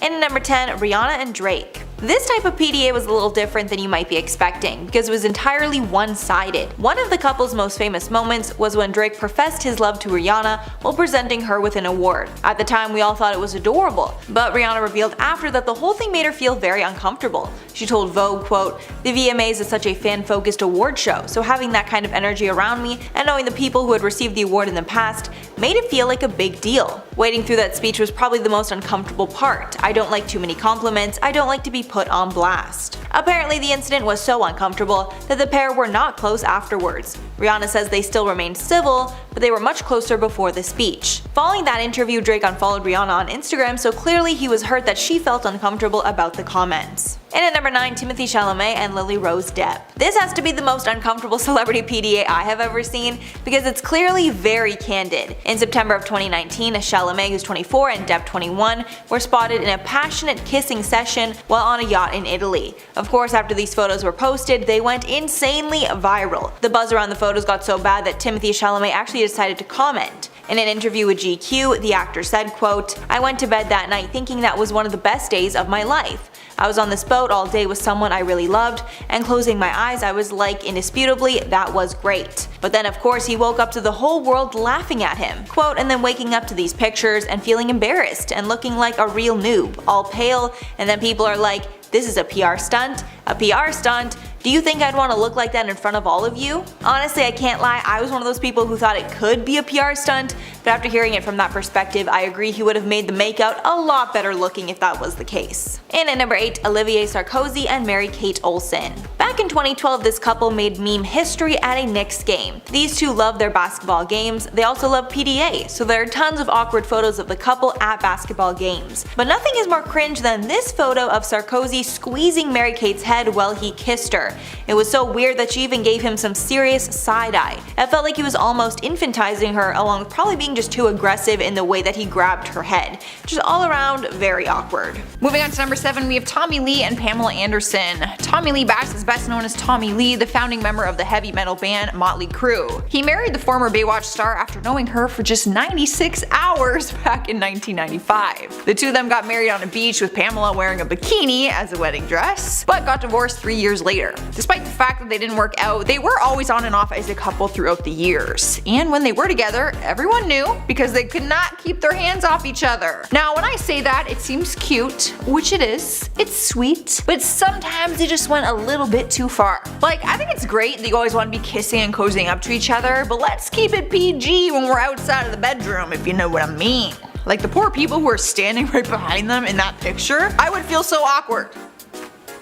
And at number 10, Rihanna and Drake. This type of PDA was a little different than you might be expecting, because it was entirely one-sided. One of the couple's most famous moments was when Drake professed his love to Rihanna while presenting her with an award. At the time, we all thought it was adorable, but Rihanna revealed after that the whole thing made her feel very uncomfortable. She told Vogue, quote, "The VMAs is such a fan-focused award show, so having that kind of energy around me and knowing the people who had received the award in the past made it feel like a big deal. Waiting through that speech was probably the most uncomfortable part. I don't like too many compliments, I don't like to be put on blast." Apparently the incident was so uncomfortable that the pair were not close afterwards. Rihanna says they still remained civil, but they were much closer before the speech. Following that interview, Drake unfollowed Rihanna on Instagram, so clearly he was hurt that she felt uncomfortable about the comments. And at number 9, Timothée Chalamet and Lily Rose Depp. This has to be the most uncomfortable celebrity PDA I have ever seen, because it's clearly very candid. In September of 2019, Chalamet, who's 24, and Depp, 21, were spotted in a passionate kissing session while on a yacht in Italy. Of course, after these photos were posted, they went insanely viral. The buzz around the photos got so bad that Timothée Chalamet actually decided to comment. In an interview with GQ, the actor said, quote, "I went to bed that night thinking that was one of the best days of my life. I was on this boat all day with someone I really loved, and closing my eyes I was like, indisputably, that was great. But then of course he woke up to the whole world laughing at him. Quote, and then waking up to these pictures and feeling embarrassed and looking like a real noob, all pale, and then people are like, this is a PR stunt? A PR stunt? Do you think I'd want to look like that in front of all of you?" Honestly, I can't lie, I was one of those people who thought it could be a PR stunt, but after hearing it from that perspective, I agree he would have made the makeout a lot better looking if that was the case. And at number 8, Olivier Sarkozy and Mary-Kate Olsen. Back in 2012, this couple made meme history at a Knicks game. These two love their basketball games, they also love PDA, so there are tons of awkward photos of the couple at basketball games. But nothing is more cringe than this photo of Sarkozy squeezing Mary-Kate's head while he kissed her. It was so weird that she even gave him some serious side-eye. It felt like he was almost infantizing her, along with probably being just too aggressive in the way that he grabbed her head. Just all around very awkward. Moving on to number 7, we have Tommy Lee and Pamela Anderson. Tommy Lee Bass is best known as Tommy Lee, the founding member of the heavy metal band Motley Crue. He married the former Baywatch star after knowing her for just 96 hours back in 1995. The two of them got married on a beach, with Pamela wearing a bikini as a wedding dress, but got divorced 3 years later. Despite the fact that they didn't work out, they were always on and off as a couple throughout the years. And when they were together, everyone knew, because they could not keep their hands off each other. Now when I say that, it seems cute, which it is, it's sweet, but sometimes it just went a little bit too far. Like, I think it's great that you always want to be kissing and cozying up to each other, but let's keep it PG when we're outside of the bedroom, if you know what I mean. Like the poor people who are standing right behind them in that picture, I would feel so awkward.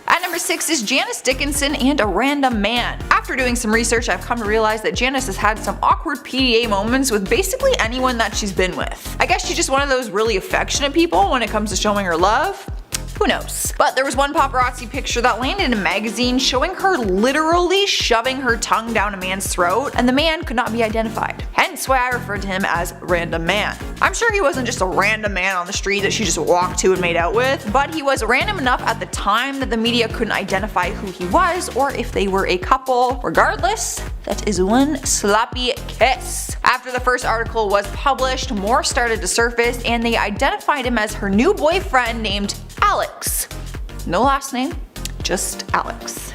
At number 6 is Janice Dickinson and a Random Man. After doing some research, I've come to realize that Janice has had some awkward PDA moments with basically anyone that she's been with. I guess she's just one of those really affectionate people when it comes to showing her love. Who knows? But there was one paparazzi picture that landed in a magazine showing her literally shoving her tongue down a man's throat, and the man could not be identified. Hence why I referred to him as Random Man. I'm sure he wasn't just a random man on the street that she just walked to and made out with, but he was random enough at the time that the media couldn't identify who he was or if they were a couple. Regardless, that is one sloppy kiss. After the first article was published, more started to surface, and they identified him as her new boyfriend named Alex. No last name, just Alex.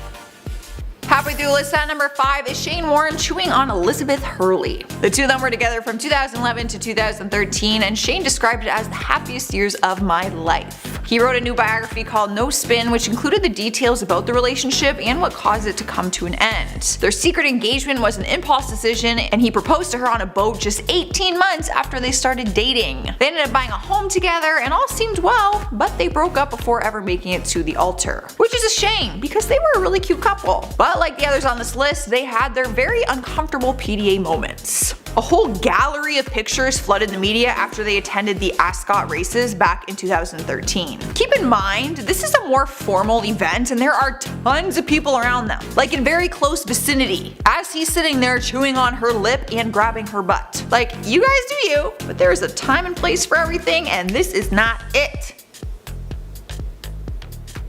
Halfway through the list at number 5 is Shane Warne chewing on Elizabeth Hurley. The two of them were together from 2011 to 2013, and Shane described it as the happiest years of my life. He wrote a new biography called No Spin, which included the details about the relationship and what caused it to come to an end. Their secret engagement was an impulse decision, and he proposed to her on a boat just 18 months after they started dating. They ended up buying a home together and all seemed well, but they broke up before ever making it to the altar. Which is a shame, because they were a really cute couple. But like the others on this list, they had their very uncomfortable PDA moments. A whole gallery of pictures flooded the media after they attended the Ascot races back in 2013. Keep in mind, this is a more formal event and there are tons of people around them, like in very close vicinity, as he's sitting there chewing on her lip and grabbing her butt. Like, you guys do you, but there is a time and place for everything, and this is not it.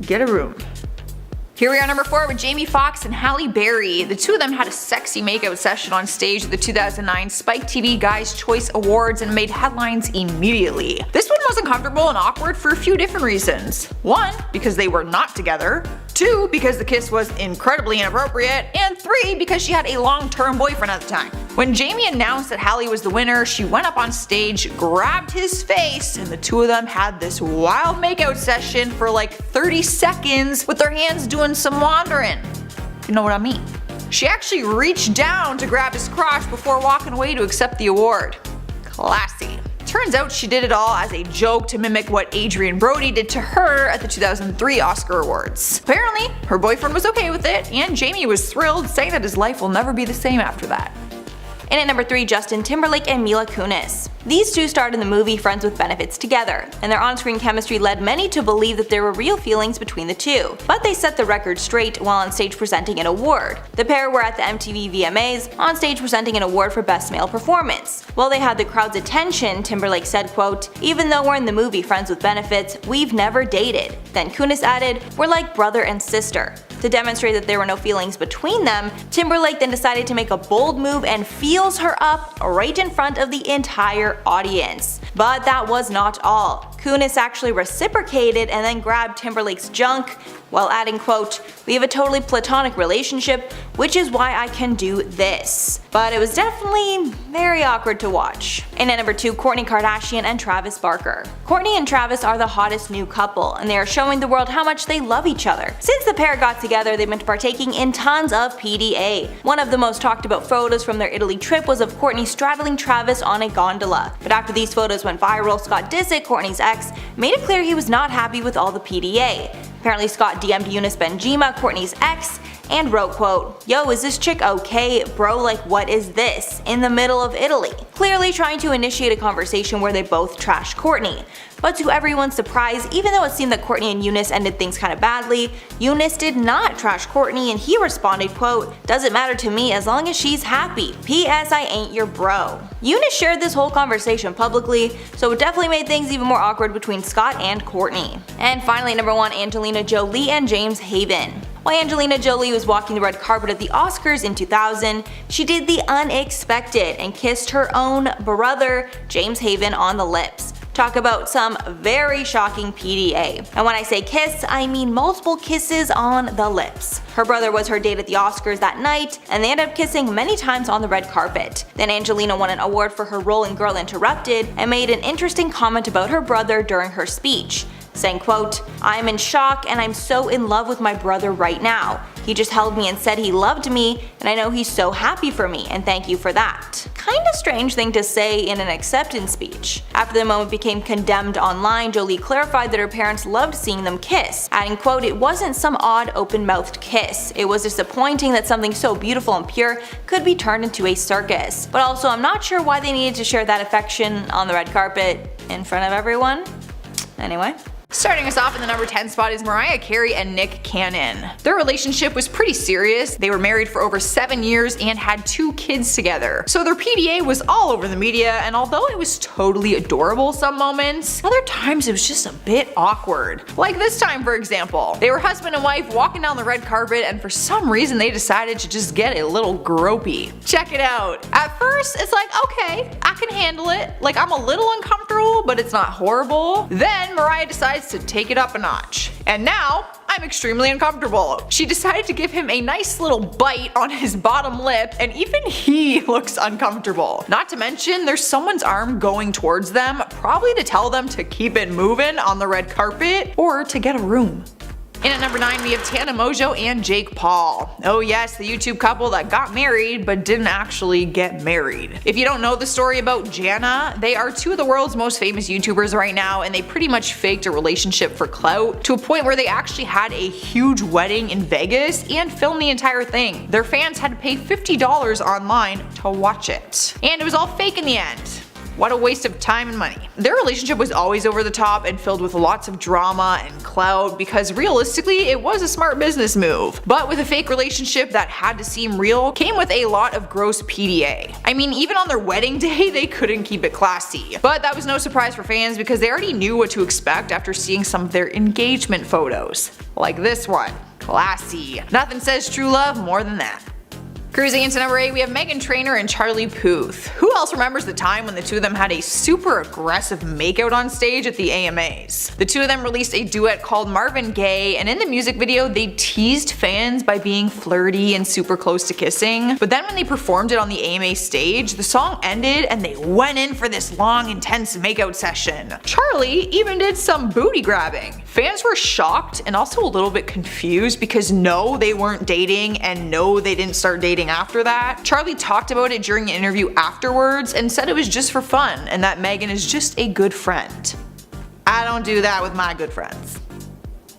Get a room. Here we are number 4 with Jamie Foxx and Halle Berry. The two of them had a sexy makeout session on stage at the 2009 Spike TV Guys' Choice Awards and made headlines immediately. This one was uncomfortable and awkward for a few different reasons. 1, because they were not together. 2, because the kiss was incredibly inappropriate. And 3, because she had a long-term boyfriend at the time. When Jamie announced that Halle was the winner, she went up on stage, grabbed his face, and the two of them had this wild makeout session for like 30 seconds with their hands doing some wandering. You know what I mean? She actually reached down to grab his crotch before walking away to accept the award. Classy. Turns out she did it all as a joke to mimic what Adrian Brody did to her at the 2003 Oscar Awards. Apparently, her boyfriend was okay with it, and Jamie was thrilled, saying that his life will never be the same after that. And at number 3, Justin Timberlake and Mila Kunis. These two starred in the movie Friends with Benefits together, and their on-screen chemistry led many to believe that there were real feelings between the two. But they set the record straight while on stage presenting an award. The pair were at the MTV VMAs, on stage presenting an award for Best Male Performance. While they had the crowd's attention, Timberlake said, quote, "Even though we're in the movie Friends with Benefits, we've never dated." Then Kunis added, "We're like brother and sister." To demonstrate that there were no feelings between them, Timberlake then decided to make a bold move and feels her up right in front of the entire audience. But that was not all. Kunis actually reciprocated and then grabbed Timberlake's junk while adding, quote, "We have a totally platonic relationship, which is why I can do this." But it was definitely very awkward to watch. And at number 2, Kourtney Kardashian and Travis Barker. Kourtney and Travis are the hottest new couple, and they are showing the world how much they love each other. Since the pair got together, they've been partaking in tons of PDA. One of the most talked about photos from their Italy trip was of Kourtney straddling Travis on a gondola. But after these photos went viral, Scott Disick, Kourtney's ex, made it clear he was not happy with all the PDA. Apparently Scott DM'd Eunice Benjima, Kourtney's ex, and wrote, quote, "Yo, is this chick okay? Bro, like what is this? In the middle of Italy." Clearly trying to initiate a conversation where they both trashed Kourtney. But to everyone's surprise, even though it seemed that Kourtney and Eunice ended things kinda badly, Eunice did not trash Kourtney and he responded, quote, "Doesn't matter to me as long as she's happy. P.S. I ain't your bro." Eunice shared this whole conversation publicly, so it definitely made things even more awkward between Scott and Kourtney. And finally, number 1, Angelina Jolie and James Haven. While Angelina Jolie was walking the red carpet at the Oscars in 2000, she did the unexpected and kissed her own brother, James Haven, on the lips. Talk about some very shocking PDA. And when I say kiss, I mean multiple kisses on the lips. Her brother was her date at the Oscars that night, and they ended up kissing many times on the red carpet. Then Angelina won an award for her role in Girl Interrupted and made an interesting comment about her brother during her speech, saying, quote, "I'm in shock and I'm so in love with my brother right now. He just held me and said he loved me, and I know he's so happy for me, and thank you for that." Kinda strange thing to say in an acceptance speech. After the moment became condemned online, Jolie clarified that her parents loved seeing them kiss, adding, quote, "It wasn't some odd open-mouthed kiss. It was disappointing that something so beautiful and pure could be turned into a circus. But also I'm not sure why they needed to share that affection on the red carpet in front of everyone. Anyway. Starting us off in the number 10 spot is Mariah Carey and Nick Cannon. Their relationship was pretty serious. They were married for over 7 years and had 2 kids together. So their PDA was all over the media, and although it was totally adorable some moments, other times it was just a bit awkward. Like this time, for example. They were husband and wife walking down the red carpet, and for some reason they decided to just get a little gropey. Check it out. At first, it's like, okay, I can handle it. Like, I'm a little uncomfortable, but it's not horrible. Then Mariah decides to take it up a notch. And now, I'm extremely uncomfortable. She decided to give him a nice little bite on his bottom lip, and even he looks uncomfortable. Not to mention, there's someone's arm going towards them, probably to tell them to keep it moving on the red carpet, or to get a room. And at number 9, we have Tana Mongeau and Jake Paul. Oh yes, the YouTube couple that got married but didn't actually get married. If you don't know the story about Jana, they are 2 of the world's most famous YouTubers right now, and they pretty much faked a relationship for clout to a point where they actually had a huge wedding in Vegas and filmed the entire thing. Their fans had to pay $50 online to watch it. And it was all fake in the end. What a waste of time and money. Their relationship was always over the top and filled with lots of drama and clout because realistically it was a smart business move. But with a fake relationship that had to seem real came with a lot of gross PDA. I mean, even on their wedding day they couldn't keep it classy. But that was no surprise for fans because they already knew what to expect after seeing some of their engagement photos. Like this one. classy. Nothing says true love more than that. Cruising into number 8, we have Meghan Trainor and Charlie Puth. Who else remembers the time when the two of them had a super aggressive makeout on stage at the AMAs? The two of them released a duet called Marvin Gaye, and in the music video they teased fans by being flirty and super close to kissing. But then when they performed it on the AMA stage, the song ended and they went in for this long, intense makeout session. Charlie even did some booty grabbing. Fans were shocked and also a little bit confused because no, they weren't dating, and no, they didn't start dating after that. Charlie talked about it during an interview afterwards and said it was just for fun and that Meghan is just a good friend. I don't do that with my good friends.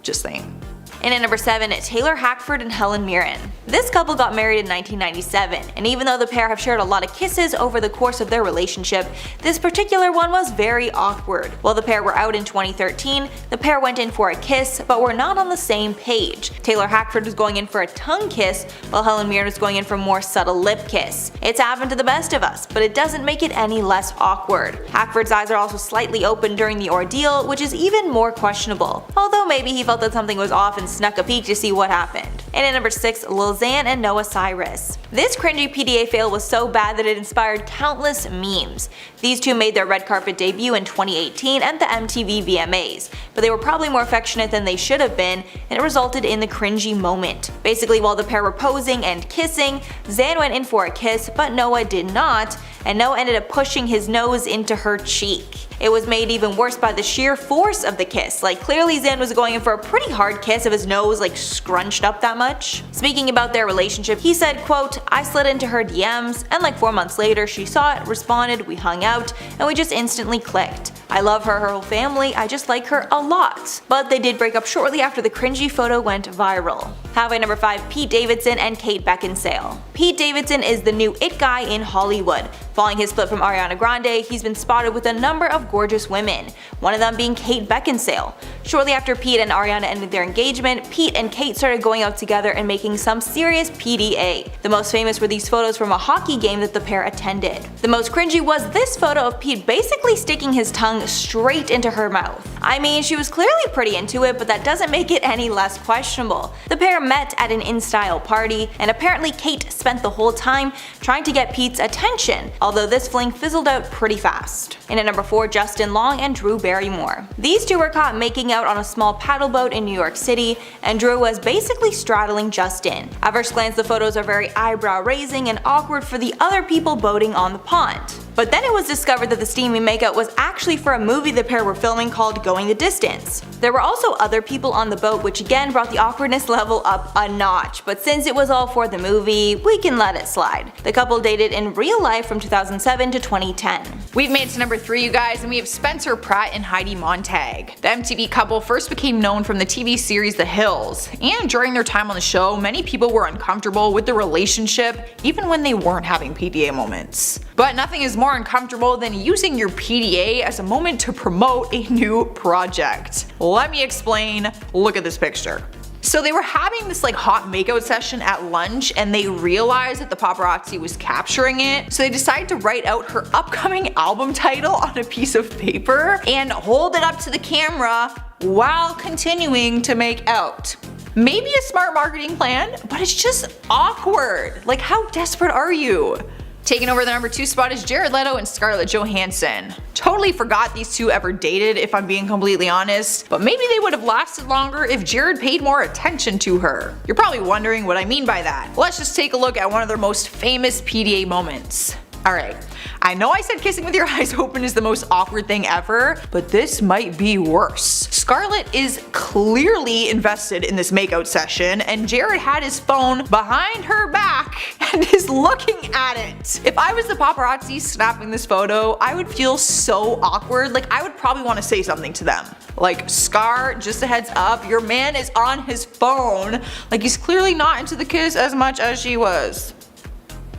Just saying. And at number 7, Taylor Hackford and Helen Mirren. This couple got married in 1997, and even though the pair have shared a lot of kisses over the course of their relationship, this particular one was very awkward. While the pair were out in 2013, the pair went in for a kiss, but were not on the same page. Taylor Hackford was going in for a tongue kiss, while Helen Mirren was going in for a more subtle lip kiss. It's happened to the best of us, but it doesn't make it any less awkward. Hackford's eyes are also slightly open during the ordeal, which is even more questionable. Although maybe he felt that something was off and snuck a peek to see what happened. And at number 6, Lil Xan and Noah Cyrus. This cringy PDA fail was so bad that it inspired countless memes. These two made their red carpet debut in 2018 at the MTV VMAs, but they were probably more affectionate than they should have been, and it resulted in the cringy moment. Basically, while the pair were posing and kissing, Xan went in for a kiss, but Noah did not, and Noah ended up pushing his nose into her cheek. It was made even worse by the sheer force of the kiss. Like, clearly Xan was going in for a pretty hard kiss if his nose like scrunched up that much. Speaking about their relationship, he said, quote, "I slid into her DMs, and like 4 months later she saw it, responded, we hung out, and we just instantly clicked. I love her whole family, I just like her a lot." But they did break up shortly after the cringy photo went viral. Halfway number 5, Pete Davidson and Kate Beckinsale. Pete Davidson is the new it guy in Hollywood. Following his split from Ariana Grande, he's been spotted with a number of gorgeous women, one of them being Kate Beckinsale. Shortly after Pete and Ariana ended their engagement, Pete and Kate started going out together and making some serious PDA. The most famous were these photos from a hockey game that the pair attended. The most cringy was this photo of Pete basically sticking his tongue straight into her mouth. I mean, she was clearly pretty into it, but that doesn't make it any less questionable. The pair met at an in-style party, and apparently Kate spent the whole time trying to get Pete's attention, although this fling fizzled out pretty fast. And at number 4, Justin Long and Drew Barrymore. These two were caught making out on a small paddle boat in New York City, and Drew was basically straddling Justin. At first glance, the photos are very eyebrow-raising and awkward for the other people boating on the pond. But then it was discovered that the steamy makeout was actually for a movie the pair were filming called Going the Distance. There were also other people on the boat, which again brought the awkwardness level up a notch, but since it was all for the movie, we can let it slide. The couple dated in real life from 2007 to 2010. We've made it to number 3, you guys, and we have Spencer Pratt and Heidi Montag. The MTV couple first became known from the TV series The Hills, and during their time on the show, many people were uncomfortable with the relationship even when they weren't having PDA moments. But nothing is more uncomfortable than using your PDA as a moment to promote a new project. Let me explain. Look at this picture. So they were having this like hot makeout session at lunch, and they realized that the paparazzi was capturing it, so they decided to write out her upcoming album title on a piece of paper and hold it up to the camera while continuing to make out. Maybe a smart marketing plan, but it's just awkward. Like, how desperate are you? Taking over the number 2 spot is Jared Leto and Scarlett Johansson. Totally forgot these two ever dated, if I'm being completely honest, but maybe they would have lasted longer if Jared paid more attention to her. You're probably wondering what I mean by that. Let's just take a look at one of their most famous PDA moments. Alright, I know I said kissing with your eyes open is the most awkward thing ever, but this might be worse. Scarlett is clearly invested in this makeout session, and Jared had his phone behind her back and is looking at it. If I was the paparazzi snapping this photo, I would feel so awkward. Like, I would probably want to say something to them. Like, Scar, just a heads up, your man is on his phone. Like, he's clearly not into the kiss as much as she was.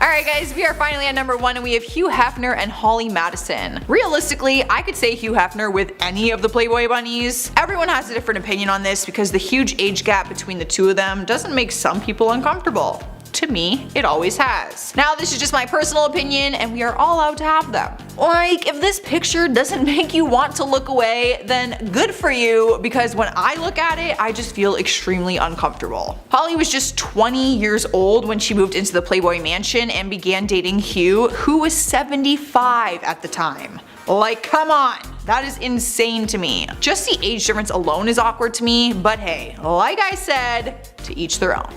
Alright guys, we are finally at number 1, and we have Hugh Hefner and Holly Madison. Realistically, I could say Hugh Hefner with any of the Playboy bunnies. Everyone has a different opinion on this because the huge age gap between the two of them doesn't make some people uncomfortable. To me, it always has. Now, this is just my personal opinion, and we are all allowed to have them. Like, if this picture doesn't make you want to look away, then good for you, because when I look at it, I just feel extremely uncomfortable. Holly was just 20 years old when she moved into the Playboy Mansion and began dating Hugh, who was 75 at the time. Like, come on. That is insane to me. Just the age difference alone is awkward to me, but hey, like I said, to each their own.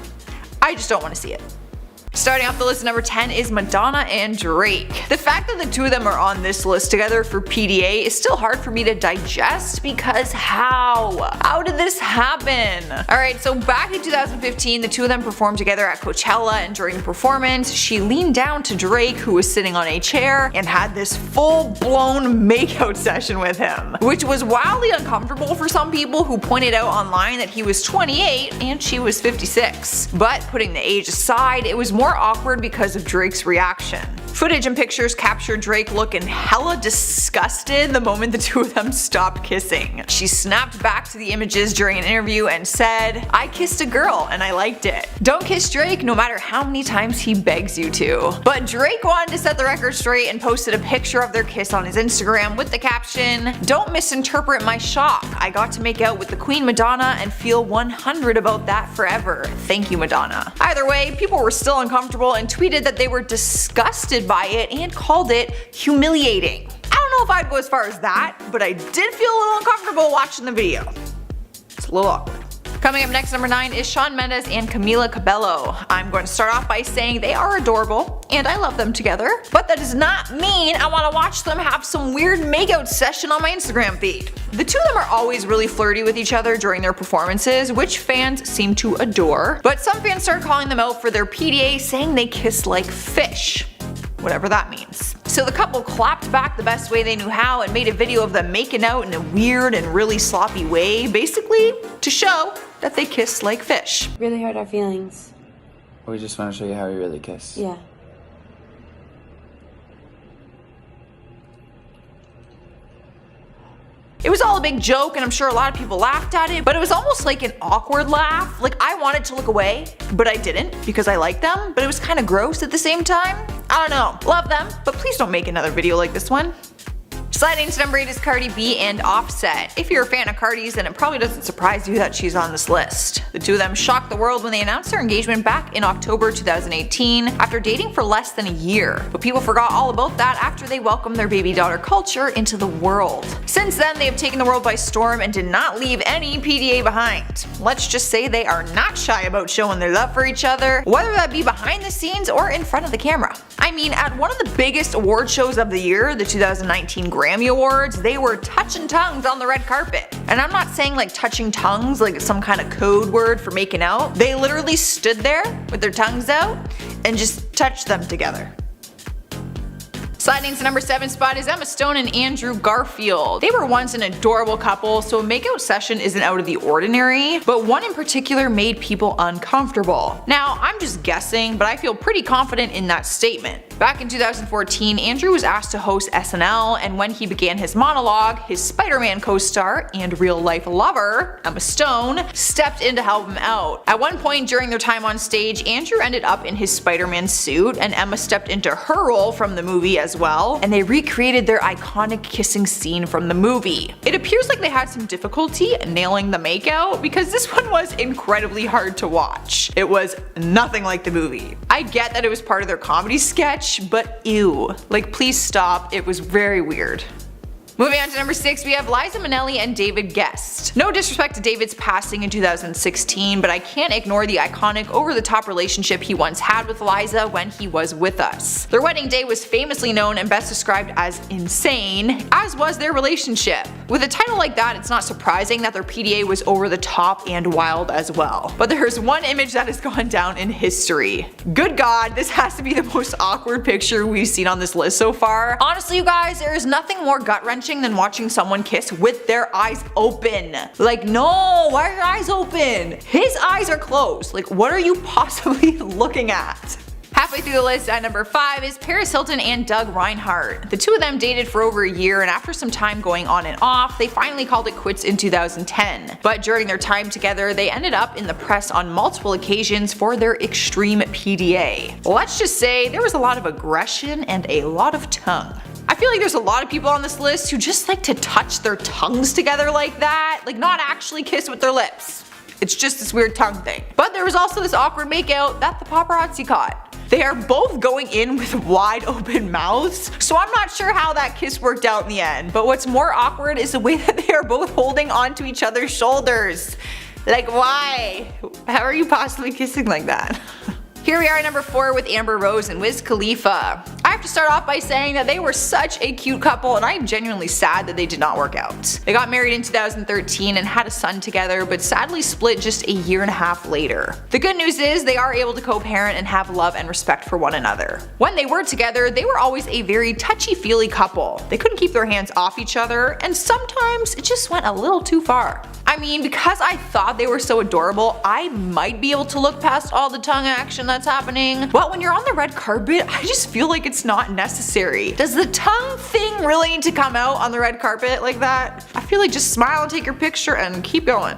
I just don't want to see it. Starting off the list at number 10 is Madonna and Drake. The fact that the two of them are on this list together for PDA is still hard for me to digest because how? How did this happen? Alright, so back in 2015, the two of them performed together at Coachella, and during the performance, she leaned down to Drake, who was sitting on a chair, and had this full-blown makeout session with him, which was wildly uncomfortable for some people who pointed out online that he was 28 and she was 56. But putting the age aside, it was more awkward because of Drake's reaction. Footage and pictures captured Drake looking hella disgusted the moment the two of them stopped kissing. She snapped back to the images during an interview and said, "I kissed a girl and I liked it. Don't kiss Drake no matter how many times he begs you to." But Drake wanted to set the record straight and posted a picture of their kiss on his Instagram with the caption, "Don't misinterpret my shock. I got to make out with the Queen Madonna and feel 100 about that forever. Thank you, Madonna." Either way, people were still uncomfortable and tweeted that they were disgusted by it and called it humiliating. I don't know if I'd go as far as that, but I did feel a little uncomfortable watching the video. It's a little awkward. Coming up next, number 9 is Shawn Mendes and Camila Caballo. I'm going to start off by saying they are adorable, and I love them together, but that does not mean I want to watch them have some weird makeout session on my Instagram feed. The two of them are always really flirty with each other during their performances, which fans seem to adore, but some fans started calling them out for their PDA, saying they kiss like fish. Whatever that means. So the couple clapped back the best way they knew how and made a video of them making out in a weird and really sloppy way, basically to show that they kiss like fish. Really hurt our feelings. We just want to show you how we really kiss. Yeah. It was all a big joke, and I'm sure a lot of people laughed at it, but it was almost like an awkward laugh. Like, I wanted to look away, but I didn't because I like them, but it was kind of gross at the same time. I don't know. Love them, but please don't make another video like this one. Sliding to number 8 is Cardi B and Offset. If you're a fan of Cardi's, then it probably doesn't surprise you that she's on this list. The two of them shocked the world when they announced their engagement back in October 2018 after dating for less than a year. But people forgot all about that after they welcomed their baby daughter Culture into the world. Since then, they have taken the world by storm and did not leave any PDA behind. Let's just say they are not shy about showing their love for each other, whether that be behind the scenes or in front of the camera. I mean, at one of the biggest award shows of the year, the 2019 Grammy Awards, they were touching tongues on the red carpet. And I'm not saying like touching tongues like it's some kind of code word for making out. They literally stood there with their tongues out and just touched them together. Sliding to number 7 spot is Emma Stone and Andrew Garfield. They were once an adorable couple, so a makeout session isn't out of the ordinary, but one in particular made people uncomfortable. Now, I'm just guessing, but I feel pretty confident in that statement. Back in 2014, Andrew was asked to host SNL, and when he began his monologue, his Spider-Man co-star and real-life lover, Emma Stone, stepped in to help him out. At one point during their time on stage, Andrew ended up in his Spider-Man suit, and Emma stepped into her role from the movie as well, and they recreated their iconic kissing scene from the movie. It appears like they had some difficulty nailing the makeout because this one was incredibly hard to watch. It was nothing like the movie. I get that it was part of their comedy sketch, but ew. Like, please stop. It was very weird. Moving on to number 6, we have Liza Minnelli and David Guest. No disrespect to David's passing in 2016, but I can't ignore the iconic over-the-top relationship he once had with Liza when he was with us. Their wedding day was famously known and best described as insane, as was their relationship. With a title like that, it's not surprising that their PDA was over the top and wild as well. But there's one image that has gone down in history. Good God, this has to be the most awkward picture we've seen on this list so far. Honestly, you guys, there is nothing more gut-wrenching than watching someone kiss with their eyes open. Like, no, why are your eyes open? His eyes are closed. Like, what are you possibly looking at? Halfway through the list at number 5 is Paris Hilton and Doug Reinhardt. The two of them dated for over a year, and after some time going on and off, they finally called it quits in 2010. But during their time together, they ended up in the press on multiple occasions for their extreme PDA. Let's just say there was a lot of aggression and a lot of tongue. I feel like there's a lot of people on this list who just like to touch their tongues together like that, like not actually kiss with their lips. It's just this weird tongue thing. But there was also this awkward makeout that the paparazzi caught. They are both going in with wide open mouths, so I'm not sure how that kiss worked out in the end. But what's more awkward is the way that they are both holding onto each other's shoulders. Like, why? How are you possibly kissing like that? Here we are at number 4 with Amber Rose and Wiz Khalifa. I have to start off by saying that they were such a cute couple, and I am genuinely sad that they did not work out. They got married in 2013 and had a son together, but sadly split just a year and a half later. The good news is they are able to co-parent and have love and respect for one another. When they were together, they were always a very touchy-feely couple. They couldn't keep their hands off each other, and sometimes it just went a little too far. I mean, because I thought they were so adorable, I might be able to look past all the tongue action that's happening. But when you're on the red carpet, I just feel like it's not necessary. Does the tongue thing really need to come out on the red carpet like that? I feel like just smile and take your picture and keep going.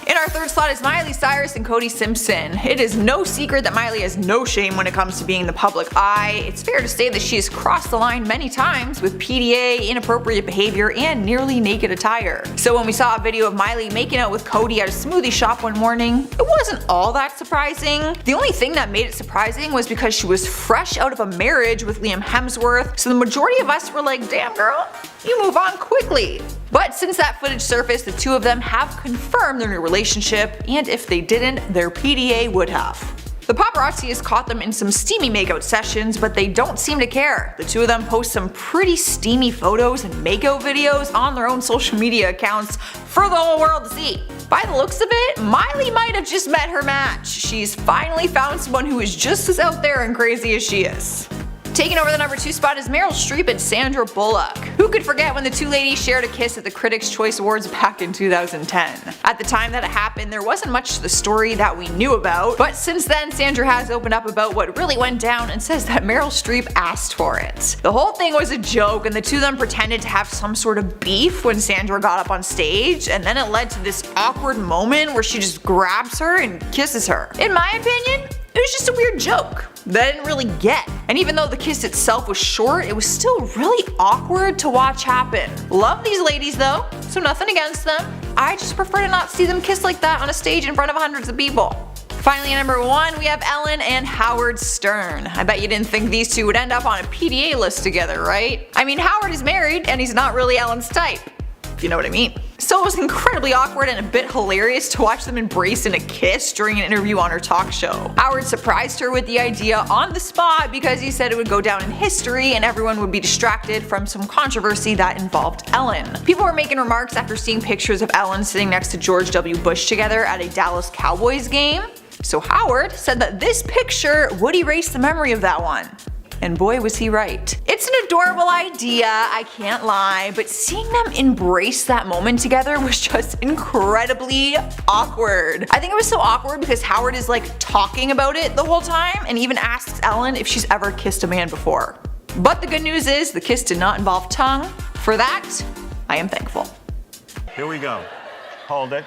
In our third slot is Miley Cyrus and Cody Simpson. It is no secret that Miley has no shame when it comes to being in the public eye. It's fair to say that she has crossed the line many times with PDA, inappropriate behavior, and nearly naked attire. So when we saw a video of Miley making out with Cody at a smoothie shop one morning, it wasn't all that surprising. The only thing that made it surprising was because she was fresh out of a marriage with Liam Hemsworth, so the majority of us were like, damn girl, you move on quickly. But since that footage surfaced, the two of them have confirmed their new relationship, and if they didn't, their PDA would have. The paparazzi has caught them in some steamy makeout sessions, but they don't seem to care. The two of them post some pretty steamy photos and makeout videos on their own social media accounts for the whole world to see. By the looks of it, Miley might have just met her match. She's finally found someone who is just as out there and crazy as she is. Taking over the number 2 spot is Meryl Streep and Sandra Bullock. Who could forget when the two ladies shared a kiss at the Critics' Choice Awards back in 2010? At the time that it happened, there wasn't much to the story that we knew about, but since then Sandra has opened up about what really went down and says that Meryl Streep asked for it. The whole thing was a joke, and the two of them pretended to have some sort of beef when Sandra got up on stage, and then it led to this awkward moment where she just grabs her and kisses her. In my opinion, it was just a weird joke that I didn't really get. And even though the kiss itself was short, it was still really awkward to watch happen. Love these ladies though, so nothing against them. I just prefer to not see them kiss like that on a stage in front of hundreds of people. Finally at number 1, we have Ellen and Howard Stern. I bet you didn't think these two would end up on a PDA list together, right? I mean, Howard is married and he's not really Ellen's type, if you know what I mean. So it was incredibly awkward and a bit hilarious to watch them embrace in a kiss during an interview on her talk show. Howard surprised her with the idea on the spot because he said it would go down in history and everyone would be distracted from some controversy that involved Ellen. People were making remarks after seeing pictures of Ellen sitting next to George W. Bush together at a Dallas Cowboys game. So Howard said that this picture would erase the memory of that one. And boy was he right. It's an adorable idea, I can't lie, but seeing them embrace that moment together was just incredibly awkward. I think it was so awkward because Howard is like talking about it the whole time and even asks Ellen if she's ever kissed a man before. But the good news is the kiss did not involve tongue. For that, I am thankful. Here we go. Hold it.